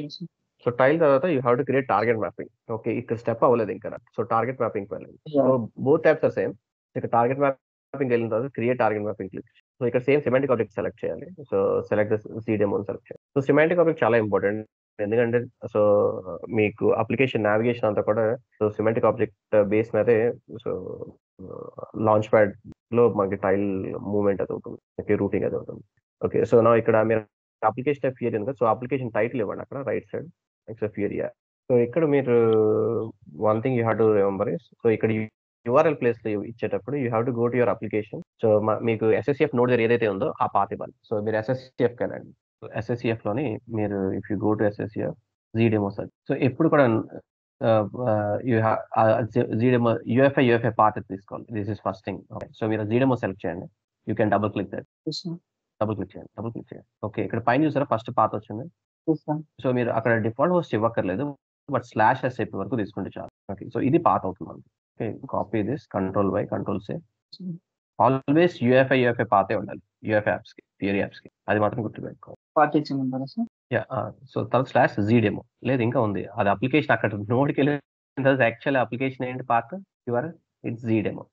Yes, sir. So tile తర్వాత you have to create target mapping. Okay, ఇక్కడ step అవ్వలేదు ఇంకా. So target mapping వెళ్ళండి. Yeah. So both types are same. ఇక్కడ టార్గెట్ మ్యాపింగ్ వెళ్ళిన తర్వాత create target mapping click. So ఇక్కడ same semantic object select చేయాలి. సో సెలెక్ట్ సీడెమో సెలెక్ట్ చేయాలి. సో సిమాంటిక్ ఆబ్జెక్ట్ చాలా ఇంపార్టెంట్. ఎందుకంటే సో మీకు అప్లికేషన్ నావిగేషన్ అంతా కూడా సో సిమాంటిక్ ఆబ్జెక్ట్ బేస్ మీదే. సో లాంచ్ ప్యాడ్ లో మనకి టైల్ మూవ్మెంట్ అది అవుతుంది. ఓకే, రూటింగ్ అది అవుతుంది. ఓకే, సో నా ఇక్కడ మీరు అప్లికేషన్ టైప్ ఫియర్ ఉంది. సో అప్లికేషన్ టైటిల్ ఇవ్వండి అక్కడ right side except fear. So ఇక్కడ మీరు one thing you have to remember is, so ఇక్కడ యూఆర్ఎల్ ప్లేస్ లో ఇచ్చేటప్పుడు you have to go to your application. So మీకు ఎస్ఎస్సిఎఫ్ నోడ్ ఏదైతే ఉందో ఆ పాత్ ఇవ్వాలి. సో మీరు ఎస్ఎస్సిఎఫ్ వెళ్ళండి. ఎస్ఎస్సిఎఫ్ లోని మీరు if you go to SSCF ZDemo search. So ఎప్పుడు కూడా జీడెమో యూఎఫ్ఐ పాత్ తీసుకోవాలి. This is first thing. So మీరు జీడెమో సెలెక్ట్ చేయండి. You can double click that. Yes, sir. Double click చేయండి. ఓకే, ఇక్కడ పైన చూసారా ఫస్ట్ పాత్ వచ్చింది. Yes, sir. సో మీరు అక్కడ డిఫాల్ట్ హోస్ట్ ఇవ్వక్కర్లేదు, బట్ /s వరకు తీసుకుంటే చాలు. ఓకే, సో ఇది పాత్ అవుతుంది. Okay, copy this, control C. Always UFI పాతే ఉండాలి. యూఎఫ్ఐ యాప్స్ కి, థియరీ యాప్స్ కి, అది మాత్రం గుర్తుపెట్టుకోవాలి. పాత్ ఇచ్చిందంటారా సార్? యా. సో తర్వాత /ZDemo లేదు ఇంకా ఉంది. అది అప్లికేషన్ అక్కడ నోడ్కి వెళ్ళిన యాక్చువల్ అప్లికేషన్ ఏంటి path your it's ZDemo.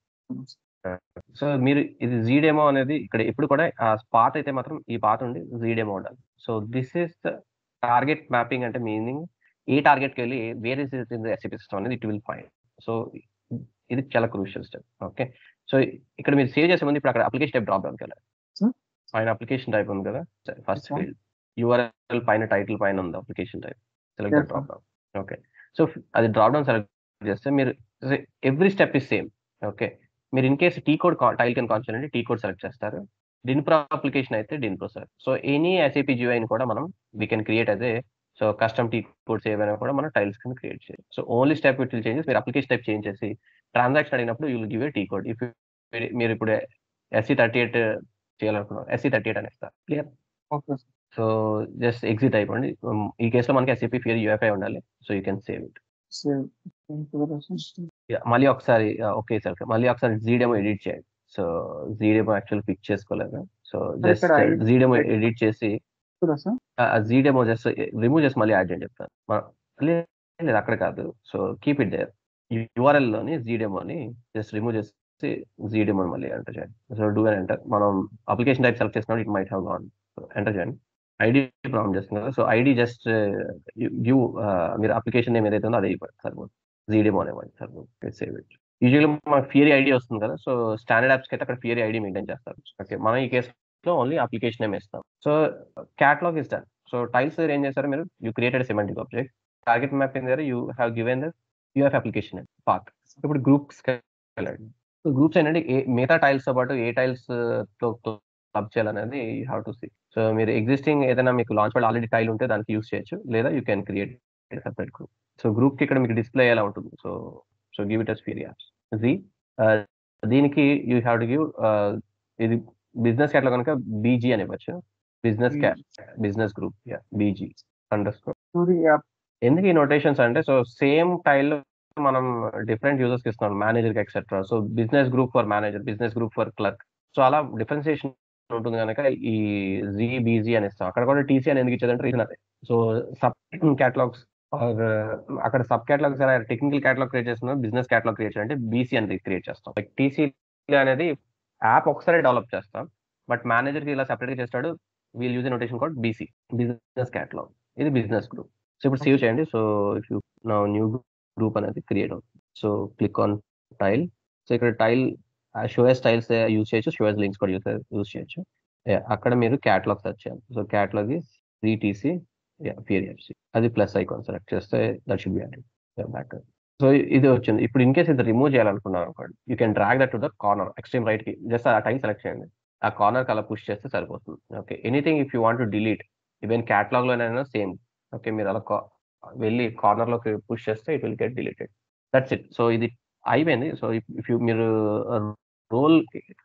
So మీరు ఇది ZDemo అనేది ఇక్కడ ఎప్పుడు కూడా ఆ పాత్ అయితే మాత్రం ఈ పాత్ ఉండి ZDemo ఉండాలి. So this is target mapping అంటే మీనింగ్ ఏ టార్గెట్కి వెళ్ళి where is in the SAP system అనేది ఇట్ విల్ ఫైండ్. సో ఇది చాలా క్రూషియల్ స్టెప్. ఓకే, సో ఇక్కడ మీరు సేవ్ చేసే ముందు ఇప్పుడు అక్కడ అప్లికేషన్ టైప్ డ్రాప్ డౌన్కి వెళ్ళాలి. పైన అప్లికేషన్ టైప్ ఉంది కదా, ఫస్ట్ ఫీల్డ్ యూఆర్ఎల్ పైన టైటిల్ పైన ఉంది application type. Select drop down. Okay, so అది డ్రాప్ డౌన్ సెలెక్ట్ చేస్తే మీరు every step is same. Okay, మీరు in case T code tile కింద కాన్సల్ అంటే టీ కోడ్ సెలెక్ట్ చేస్తారు. డిన్ప్రో అప్లికేషన్ అయితే Dynpro sir. So any SAP జిఐని కూడా మనం వీ కెన్ క్రియేట్ అదే. సో కస్టమ్ టీ కోడ్స్ ఏవైనా కూడా మనం టైల్స్ కింద క్రియేట్ చేయాలి. So only step with will changes. మీరు అప్లికేషన్ టైప్ చేంజ్ చేసి ట్రాన్సాక్షన్ అడిగినప్పుడు you will give a T code. If మీరు ఇప్పుడు SC38 చేయాలనుకున్నారు, SC38 అని ఇస్తారు. Clear? Okay. So just exit అయిపోండి. ఈ కేసులో మనకి ఎస్ఏపీ ఫియర్ యూఎఫ్ఐ ఉండాలి. So you can save it. మళ్ళీ ఒకసారి ఓకే సార్, మళ్ళీ ఒకసారి ZDemo ఎడిట్ చేయండి. సో ZDemo యాక్చువల్ పిక్ చేసుకోలేదు. సో జస్ట్ ZDemo ఎడిట్ చేసి ZDemo జస్ట్ రిమూవ్ చేసి మళ్ళీ యాడ్ చేయండి చెప్తాను. లేదు అక్కడ కాదు. So keep it there. URL లోని ZDemoని జస్ట్ రిమూవ్ చేసి ZDemo మళ్ళీ ఎంటర్ చేయండి. So do and enter. మనం అప్లికేషన్ టైప్ సెలెక్ట్ చేసినప్పుడు it might have gone. So enter చేయండి. ఐడి ప్రాంప్ట్ చేస్తుంది కదా. సో ఐడి జస్ట్ గివ్ మీరు అప్లికేషన్ నేమ్ ఏదైతే ఉందో అదే ఇవ్వండి సరిపోతుంది. ZDemo అనేవ్వండి సరిపోతుంది. Save it. యూజువల్గా మనకు ఫియరీ ఐడి వస్తుంది కదా. సో స్టాండర్డ్ యాప్స్కి అయితే అక్కడ ఫియరీ ఐడి మెయింటైన్ చేస్తారు. ఓకే, మనం ఈ కేసులో ఓన్లీ అప్లికేషన్ నేమ్ ఇస్తాం. So catalog is done. So tiles దగ్గర ఏం చేస్తారు మీరు, you created semantic object. Target mapping దగ్గర you have given the UF application path. ఇప్పుడు గ్రూప్స్ వెళ్ళండి. సో గ్రూప్స్ ఏంటంటే మిగతా టైల్స్ తో పాటు ఏ టైల్స్ తో క్లబ్ చేయాలనేది you have to see. So మీరు ఎగ్జిస్టింగ్ ఏదైనా మీకు లాంచ్ ప్యాడ్ ఆల్రెడీ టైల్ ఉంటే దానికి యూస్ చేయొచ్చు, లేదా you can create separate group. So group కి ఇక్కడ మీకు డిస్ప్లే ఎలా ఉంటుంది. So give it as Fiori apps. దీనికి యూ హ్యావ్ టు గివ్ ఇది బిజినెస్ క్యాట్లో కనుక బీజీ అని ఇవ్వచ్చు. Business group BG underscore. ఎందుకు ఈ నోటేషన్స్ అంటే, సో సేమ్ టైల్ మనం డిఫరెంట్ యూజర్స్ కి ఇస్తున్నాం, మేనేజర్ కి etcetera. So business group for manager, business group for clerk. So అలా డిఫరెన్సియేషన్ ఉంటుంది కనుక ఈ బీజీ అని ఇస్తాం. అక్కడ కూడా టీసీ అని ఎందుకు ఇచ్చేదంటే రీజన్ అదే. సో సబ్ క్యాటలాగ్స్ అక్కడ sub catalogues technical catalogue create చేస్తున్నాం, బిజినెస్ క్యాటలాగ్ క్రియేట్ చేయాలంటే బీసీ అనేది క్రియేట్ చేస్తాం. లైక్ టీసీ అనేది యాప్ ఒకసారి డెవలప్ చేస్తాం, బట్ మేనేజర్ కి ఇలా సెపరేట్ గా చేస్తాడు. We'll use notation code BC, business catalogue. ఇది బిజినెస్ గ్రూప్. సో ఇప్పుడు సేవ్ చేయండి. సో ఇఫ్ యూ నా న్యూ గ్రూప్ అనేది క్రియేట్ అవుతుంది. So click on tile. So ఇక్కడ టైల్ షోయస్ టైల్స్ యూజ్ చేయొచ్చు, షోయస్ లింక్స్ కూడా యూజ్ చేయొచ్చు. అక్కడ మీరు క్యాటలాగ్ సెర్చ్ చేయాలి. So catalog is CTC ఫియరీ FC. అది ప్లస్ ఐకాన్ సెలెక్ట్ చేస్తే that should be added back. So ఇది వచ్చింది. ఇప్పుడు ఇన్ కేస్ ఇది రిమూవ్ చేయాలనుకున్నారు అనుకోండి, you can drag that to the corner extreme right కి. జస్ట్ ఆ టైల్ సెలెక్ట్ చేయండి, ఆ కార్నర్ కి అలా పుష్ చేస్తే సరిపోతుంది. Okay, anything if you want to delete, even catalogue లోనైనా సేమ్. ఓకే, మీరు అలా వెళ్ళి కార్నర్ లోకి పుష్ చేస్తే it will get deleted. That's it. So ఇది అయిపోయింది. సో ఇఫ్ మీరు రోల్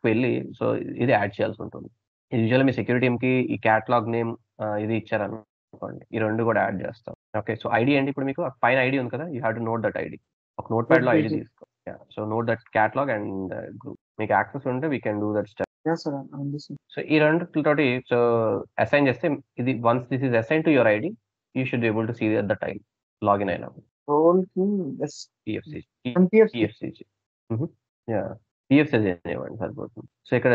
వెళ్ళి సో ఇది యాడ్ చేయాల్సి ఉంటుంది. యూజువల్గా మీ సెక్యూరిటీ టీమ్ కి ఈ క్యాటలాగ్ నేమ్ ఇది ఇచ్చారనుకోండి, ఈ రెండు కూడా యాడ్ చేస్తాం. ఓకే, సో ఐడి ఏంటి, ఇప్పుడు మీకు పైన ఐడి ఉంది కదా, you have to note that ID. ఒక నోట్ ప్యాడ్ లో ఐడి తీసుకో. So note that catalogue and group. మీకు యాక్సెస్ ఉంటే we can do that step. So ఈ రెండుతోటి సో అసైన్ చేస్తే ఇది once this is assign to your ID, you should be able to see at the time login అయినప్పుడు role కి PFCG MPFC yeah PFCG అనేవాడిని సరిపోతుంది. So ఇక్కడ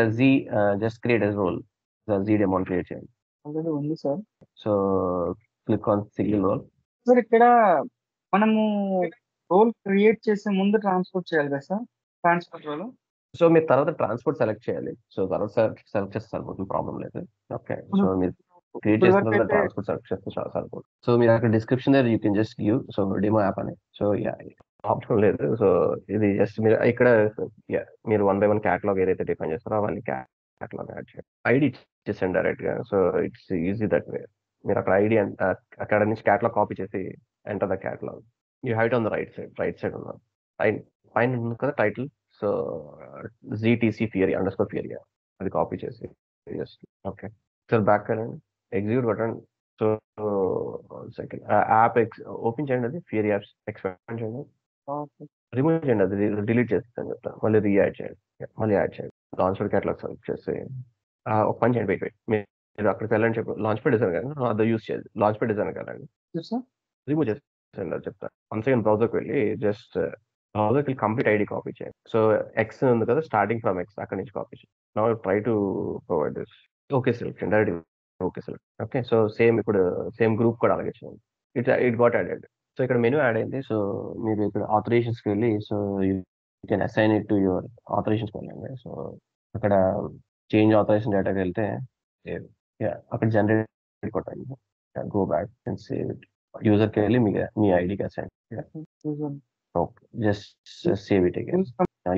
just create as role ZDemo అని create చేయండి. Already ఉంది sir. So click on single role. Sir ఇక్కడ మనము రోల్ క్రియేట్ చేసే ముందు ట్రాన్స్పోర్ట్ చేయాలి కదా సార్, ట్రాన్స్పోర్ట్ రోల్. సో మీరు తర్వాత ట్రాన్స్పోర్ట్ సెలెక్ట్ చేయాలి. సో తర్వాత సెలెక్ట్ చేస్తే సరిపోతుంది, ప్రాబ్లం లేదు. ఓకే, సో మీరు క్రియేట్ చేసిన తర్వాత ట్రాన్స్పోర్ట్ సెలెక్ట్ చేస్తే చాలా సరిపోతుంది. సో మీరు అక్కడ డిస్క్రిప్షన్ దగ్గర you can just give so demo app అని. సో ఆప్షన్ లేదు. సో ఇది జస్ట్ మీరు ఇక్కడ మీరు 1 by 1 క్యాటలాగ్ ఏదైతే డిఫైన్ చేస్తారో అవన్నీ క్యాటలాగ్ యాడ్ చేయండి. ఐడి ఇచ్చేసండి డైరెక్ట్ గా. So it's easy that way. మీరు అక్కడ ఐడి అక్కడ నుంచి క్యాటలాగ్ కాపీ చేసి enter the catalog. You have it on the right side ఉన్న పైన ఉంది కదా title. So ZTC Fieri _Fieri అది కాపీ చేసి జస్ట్ ఓకే సార్ బ్యాక్ కరండి, ఎగ్జిక్యూట్ కొట్టండి. సో సెకండ్ యాప్ ఓపెన్ చేయండి, అది Fieri యాప్స్ ఎక్స్పాండ్ చేయండి, రిమూవ్ చేయండి, అది డిలీట్ చేస్తాను చెప్తాను, మళ్ళీ రీయాడ్ చేయండి, మళ్ళీ యాడ్ చేయండి. లాంచ్ ప్యాడ్ క్యాటలాగ్ సెలెక్ట్ చేసి ఒక పని చేయండి, వెయిట్ మీరు అక్కడికి వెళ్ళండి చెప్పి లాంచ్ ప్యాడ్ డిజైన్ కానీ అది యూస్ చేయాలి. లాంచ్ ప్యాడ్ డిజైన్ కదండి, రిమూవ్ చేసేయండి అది చెప్తాను. వన్స్ అగైన్ బ్రౌజర్కి వెళ్ళి జస్ట్ బ్రౌజర్కి కంప్లీట్ ఐడి కాపీ చేయండి. సో ఎక్స్ ఉంది కదా, స్టార్టింగ్ ఫ్రమ్ ఎక్స్ అక్కడ నుంచి కాపీ చేయండి. Now try to provide this. Okay select direct okay select. Okay, so same ఇప్పుడు సేమ్ గ్రూప్ కూడా అలాగే చేయండి. It got added. సో ఇక్కడ మెనూ యాడ్ అయింది. సో మీరు ఇక్కడ ఆథరైజేషన్స్కి వెళ్ళి so you can assign it to your ఆథరైజేషన్స్కి వెళ్ళండి. సో అక్కడ చేంజ్ ఆథరైజేషన్ డేటాకి వెళ్తే అక్కడ జనరేట్ కొట్టండి, go back and save it. యూజర్కి వెళ్ళి మీ ఐడికి assign. Okay, just save it again.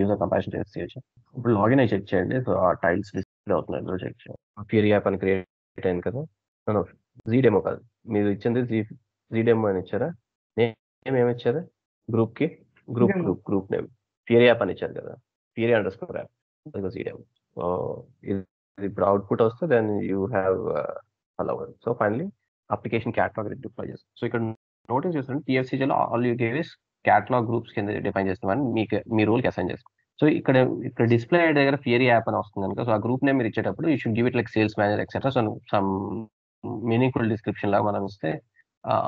User comparison చేసి సేవ్ చేయండి. ఇప్పుడు లాగిన్ అయ్యి చెక్ చేయండి. సో ఆ టైల్స్ డిస్ప్లే అవుతున్నాయి, చెక్ చేయండి. Fieri యాప్ అని క్రియేట్ అయింది కదా, ZDemo కాదు, మీరు ఇచ్చింది ZDemo అని ఇచ్చారా? నేమ్ ఏమి ఇచ్చారు గ్రూప్కి? గ్రూప్ నేమ్ Fieri యాప్ అని ఇచ్చారు కదా, Fieri _ యాప్, అది ZDemo. సో ఇప్పుడు అవుట్పుట్ వస్తే then you have allowed. So finally application catalog deploy చేస్తాం. సో ఇక్కడ నోటీస్ చేస్తుంటే PFCGలో all you gave is catalog groups కింద డిఫైన్ చేస్తామని మీకు మీ రోల్కి అసైన్ చేస్తాం. సో ఇక్కడ డిస్ప్లే దగ్గర Fieri యాప్ అని వస్తుంది కనుక, సో ఆ గ్రూప్ నేమ్ మీరు ఇచ్చేటప్పుడు you should give it like sales manager etcetera. So some meaningful description లాగా మనం ఇస్తే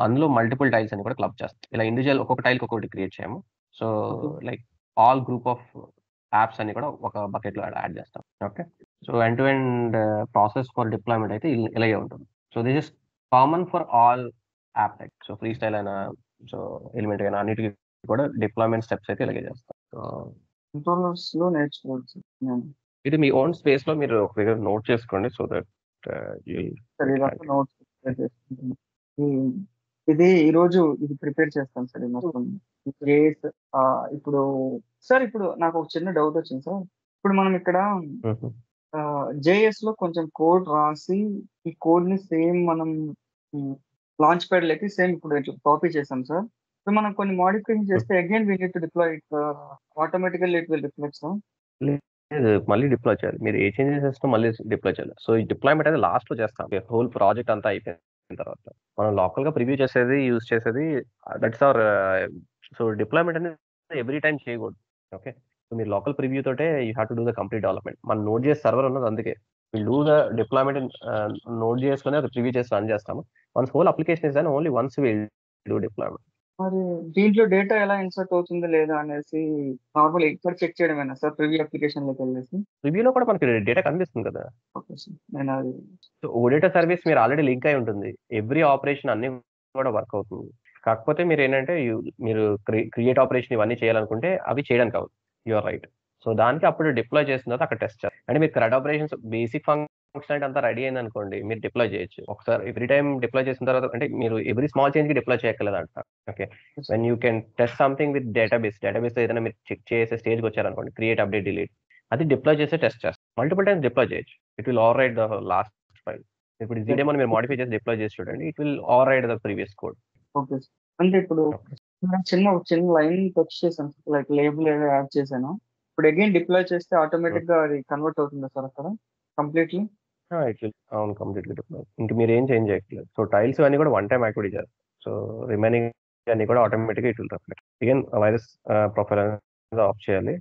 అందులో మల్టిపుల్ టైల్స్ అని కూడా క్లబ్ చేస్తాం. ఇలా ఇండివిజువల్ ఒక్కొక్క టైల్కి ఒక్కొక్కటి క్రియేట్ చేయము. So like all group of apps అన్ని కూడా ఒక బకెట్లో యాడ్ చేస్తాం. Okay, so end to end process for deployment అయితే ఇలాగే ఉంటుంది. So this is common for all app type. So free style అయినా సో ఎలిమెంట్ అయినా అన్నిటికీ కూడా డిప్లాయ్మెంట్ స్టెప్స్ అయితే ఇలాగే చేస్తాం. సో కంట్రోలర్స్ లో నేర్చుకోవచ్చు. ఇది మీ ఓన్ స్పేస్ లో మీరు ఒక దగ్గర నోట్ చేసుకోండి. సో దట్ ఇది ఈ రోజు ఇది ప్రిపేర్ చేస్తాను సార్. మొత్తం ఇప్పుడు సార్ ఇప్పుడు నాకు ఒక చిన్న డౌట్ వచ్చింది సార్. ఇప్పుడు మనం ఇక్కడ JS లో కొంచెం కోడ్ రాసి ఈ కోడ్ ని సేమ్ మనం లాంచ్ ప్యాడ్ లెక్కి సేమ్ ఇప్పుడు ఇట్లా కాపీ చేసాం సార్. ఇప్పుడు మనం కొన్ని మోడిఫికేషన్ చేస్తే again we need to deploy it, automatically it will reflect sir. మళ్ళీ డిప్లాయ్ చేయాలి. మీరు ఏ చేంజెస్ చేసినా మళ్ళీ డిప్లాయ్ చేయాలి. సో ఈ డిప్లాయ్మెంట్ అనేది లాస్ట్ లో చేస్తాం, హోల్ ప్రాజెక్ట్ అంతా అయిపోయిన తర్వాత. మనం లోకల్ గా ప్రివ్యూ చేసేది యూజ్ చేసేది దట్స్ అవర్. సో డిప్లాయ్మెంట్ అనేది ఎవ్రీ టైం చేయకూడదు. ఓకే, సో మీరు లోకల్ ప్రివ్యూ తోటే you have to do the complete development. మన Node.js సర్వర్ ఉన్నది, అందుకే will do the deployment Node.js లోనే ప్రివ్యూ చేసి రన్ చేస్తాము. Once whole application is then only once will do deployment. మరి దీంట్లో డేటా ఎలా ఇన్సర్ట్ అవుతుంది లేదా అనేసి నార్మల్ ఇక్కడ చెక్ చేయడమేనా సార్ ప్రివ్యూ అప్లికేషన్ లోకి వెళ్ళేసి? రివ్యూలో కూడా మనకి డేటా కనిపిస్తుంది కదా. ఓకే సార్, నేను అది సో ఓడేటా సర్వీస్ మీరు ఆల్రెడీ లింక్ అయి ఉంటుంది. ఎవ్రీ ఆపరేషన్ అన్ని కూడా వర్క్ అవుతుంది. కాకపోతే మీరు ఏంటంటే మీరు క్రియేట్ ఆపరేషన్ ఇవన్నీ చేయాలనుకుంటే అవి చేయడానికి అవ్వదు. You're right. సో దానికి అప్పుడు డిప్లాయ్ చేసిన తర్వాత అక్కడ టెస్ట్ చేస్తారు. అంటే మీరు క్రెడ్ ఆపరేషన్స్ బేసిక్ ఫంక్షనాలిటీ అంతా రెడీ అయింది అనుకోండి, మీరు డిప్లాయ్ చేయొచ్చు. ఒకసారి ఎవ్రీ టైం డిప్లాయ్ చేసిన తర్వాత అంటే మీరు ఎవ్రీ స్మాల్ చేంజ్ కి డిప్లాయ్ చేయక్కర్లేదు అంట. Okay, when you can test something with database ఏదైనా మీరు చెక్ చేసే స్టేజ్కి వచ్చారనుకోండి, క్రియేట్ అప్డేట్ డిలీట్ అది డిప్లాయ్ చేసి టెస్ట్ చేస్తారు. మల్టిపుల్ టైమ్స్ డిప్లాయ్ చేయొచ్చు. It will over right the last file. ఇప్పుడు ZDemo మీరు మోడిఫై చేసి డిప్లాయ్ చేసి చూడండి, it will over right the previous code. Okay sir. అంటే ఇప్పుడు చిన్న లైన్ టచ్ చేశాను, లైక్ లేబుల్ ఏదో యాడ్ చేశాను. ఇప్పుడు అగైన్ డిప్లాయ్ చేస్తే ఆటోమేటిక్ గా అది కన్వర్ట్ అవుతుందా సార్ అక్కడ కంప్లీట్లీ? ఇట్ విల్ అవును, కంప్లీట్లీ డిప్లాయ్. ఇంకా మీరు ఏం చేంజ్ చేయట్లేదు. సో టైల్స్ అన్ని కూడా వన్ టైం యాక్టివిటీ చేస్తారు. సో రిమైనింగ్ అన్ని కూడా ఆటోమేటిక్గా it will reflect. Again virus profile అనేది ఆఫ్ చేయాలి.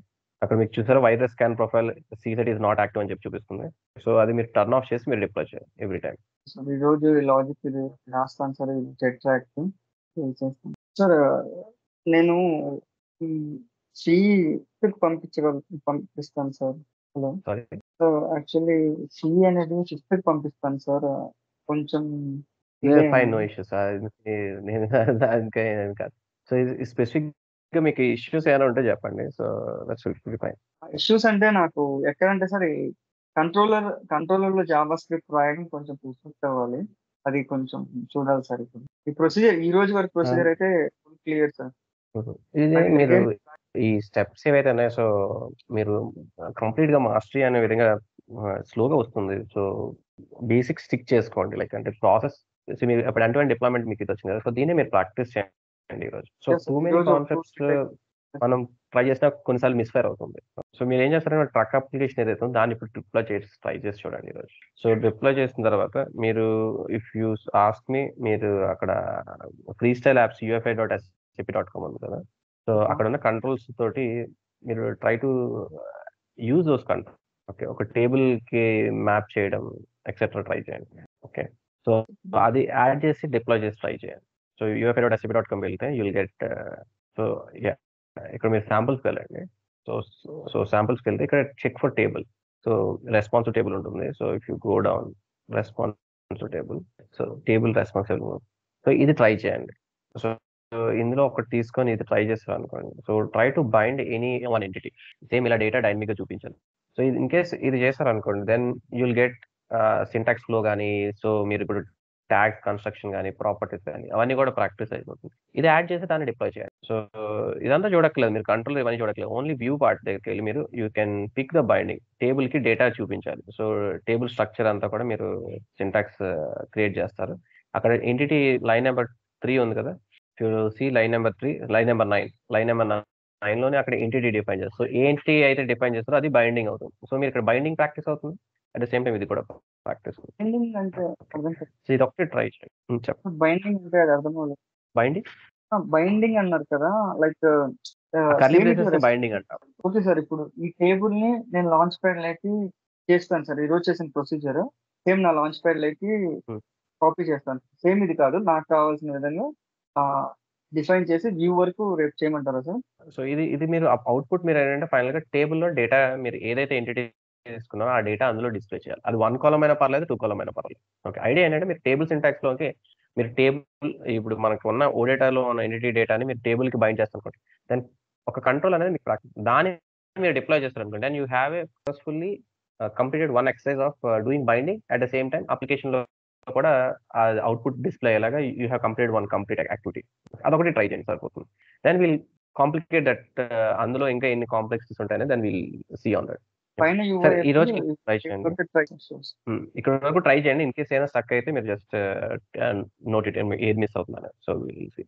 అక్కడ మీకు చూసారా virus scan profile CSAT is not active అని చెప్పి చూపిస్తుంది. సో అది మీరు టర్న్ ఆఫ్ చేసి మీరు డిప్లాయ్ చేయాలి ఎవ్రీ టైం. సార్ ఈరోజు ఈ లాజిక్ ఇది రాస్తాను సార్, ఇది జెట్ ట్రాక్ చేస్తాను సార్. నేను ఈ పంపిస్తాను sir. Hello sorry. So actually అనేది ఫిఫ్త్ పంపిస్తాను సార్. కొంచెం ఫైన్, నో ఇష్యూస్. నేను దానికే కాదు. సో ఇది స్పెసిఫిక్ గా మీకు ఇష్యూస్ ఏమైనా ఉంటే చెప్పండి. So that's fine. ఇష్యూస్ అంటే నాకు ఎక్కడంటే సార్ కంట్రోలర్ లో జావా స్క్రిప్ట్ రాయడం కొంచెం పూర్తి అవ్వాలి. అది కొంచెం చూడాలి సార్. ఇప్పుడు ఈ ప్రొసీజర్ ఈ రోజు వరకు ప్రొసీజర్ అయితే ఫుల్ క్లియర్ సార్. ఇది మీరు ఈ స్టెప్స్ ఏవైతే ఉన్నాయో సో మీరు కంప్లీట్ గా మాస్టరీ అనే విధంగా స్లోగా వస్తుంది. సో బేసిక్ స్టిక్ చేసుకోండి. లైక్ అంటే ప్రాసెస్ మీరు అప్పుడు అంటే డిప్లాయ్మెంట్ మీకు ఇది వచ్చింది కదా. సో దీన్ని మీరు ప్రాక్టీస్ చేయండి ఈరోజు. సో టూ మెనీ కాన్సెప్ట్స్ మనం ట్రై చేసినా కొన్నిసార్లు మిస్ఫైర్ అవుతుంది. సో మీరు ఏం చేస్తారంటే ట్రక్ అప్లికేషన్ ఏదైతే ఉందో దాన్ని ఇప్పుడు డిప్లాయ్ చేసి ట్రై చేసి చూడండి ఈరోజు. సో డిప్లాయ్ చేసిన తర్వాత మీరు ఇఫ్ యూ ఆస్క్ మీ, మీరు అక్కడ ఫ్రీ స్టైల్ యాప్స్ UFI.SAP.com ఉంది కదా. సో అక్కడ ఉన్న కంట్రోల్స్ తోటి మీరు try to use those control. Okay, ఒక టేబుల్ కి మ్యాప్ చేయడం ఎక్సెట్రా ట్రై చేయండి. ఓకే, సో అది యాడ్ చేసి డిప్లాయ్ చేసి ట్రై చేయండి. సో UFI.SAP.com వెళ్తే యుల్ గెట్. సో యా, ఇక్కడ మీరు శాంపుల్స్కి వెళ్ళండి. సో శాంపుల్స్కి వెళ్తే ఇక్కడ check for table. So responsive table ఉంటుంది. So if you go down responsive table, so table responsible. So ఇది ట్రై చేయండి. సో ఇందులో ఒకటి తీసుకొని ఇది ట్రై చేస్తారు అనుకోండి. So try to bind any one entity. Same ఇలా డేటా డైనమిక్ గా చూపించాలి. సో ఇన్ కేస్ ఇది చేస్తారు అనుకోండి, then you'll get syntax flow కానీ, సో మీరు ఇప్పుడు ట్యాగ్ కన్స్ట్రక్షన్ కానీ, ప్రాపర్టీస్ కానీ అవన్నీ కూడా ప్రాక్టీస్ అయిపోతుంది. ఇది యాడ్ చేసి దాన్ని డిప్లాయ్ చేయాలి. సో ఇదంతా చూడట్లేదు, మీరు కంట్రోల్ ఇవన్నీ చూడట్లేదు. ఓన్లీ వ్యూ పార్ట్ దగ్గరికి వెళ్ళి మీరు you can pick the binding. Table కి డేటా చూపించాలి. సో టేబుల్ స్ట్రక్చర్ అంతా కూడా మీరు సింటాక్స్ క్రియేట్ చేస్తారు. అక్కడ ఎంటిటీ లైన్ నెంబర్ 3 ఉంది కదా. See line number 3, line number 9 లోనే అక్కడ ఎంటిటీ డిఫైన్ చేస్తారు. సో ఏ ఎంటిటీ అయితే డిఫైన్ చేస్తారో అది బైండింగ్ అవుతుంది. సో మీరు ఇక్కడ బైండింగ్ ప్రాక్టీస్ అవుతుంది. అట్ ద సేమ్ టైం ఇది కూడా ప్రాక్టీస్. బైండింగ్ అంటే ఇది ఒకటి ట్రై చేయండి. చెప్పండి. బైండింగ్ అంటే అది అర్థం అవ్వలేదు. బైండింగ్ అన్నారు కదా, లైక్ బైండింగ్ అంటారు. ఓకే సార్, ఇప్పుడు ఈ టేబుల్ ని నేను లాంచ్ ప్యాడ్ లోకి చేస్తాను సార్. ఈ రోజు చేసిన ప్రొసీజర్ సేమ్ నా లాంచ్ ప్యాడ్ లోకి కాపీ చేస్తాను. సేమ్ ఇది కాదు, నాకు కావాల్సిన విధంగా డిఫైన్ చేసి వ్యూ వరకు రేపు చేయమంటారా సార్? సో ఇది మీరు అవుట్పుట్ మీరు ఏంటంటే ఫైనల్ గా టేబుల్ లో డేటా మీరు ఏదైతే ఎంటిటీ తీసుకున్నారో ఆ డేటా అందులో డిస్ప్లే చేయాలి. అది 1 కాలమ్ అయినా పర్లేదు, 2 కాలమ్ అయినా పర్లేదు. ఓకే, ఐడియా ఏంటంటే మీరు టేబుల్ సింటాక్స్ లోకి మీరు టేబుల్ ఇప్పుడు మనకు ఉన్న ఓ డేటాలో ఉన్న ఎంటిటీ డేటాని మీరు టేబుల్ కి బైండ్ చేస్తారు అనుకోండి. దెన్ ఒక కంట్రోల్ అనేది మీకు ప్రాక్టీస్ దాన్ని మీరు డిప్లాయ్ చేస్తారు అనుకోండి. Then you have a successfully completed one exercise of doing binding. At the same time application లో కూడా అవుట్పుట్ డిస్ప్లే అయ్యేలాగా you have completed one complete activity. అదొకటి ట్రై చేయండి సరిపోతుంది. Then will complicate that. అందులో ఇంకా ఎన్ని కాంప్లెక్సిటీస్ ఉంటాయని then will see on that. ఈ రోజు ట్రై చేయండి. ఇక్కడ వరకు ట్రై చేయండి. ఇన్ కేస్ ఏదైనా స్టక్ అయితే మీరు జస్ట్ నోట్ ఇట్ ఏది మిస్ అవుతుందని. So will see.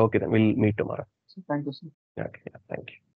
Okay, then will meet tomorrow. Thank you sir. Okay, thank you.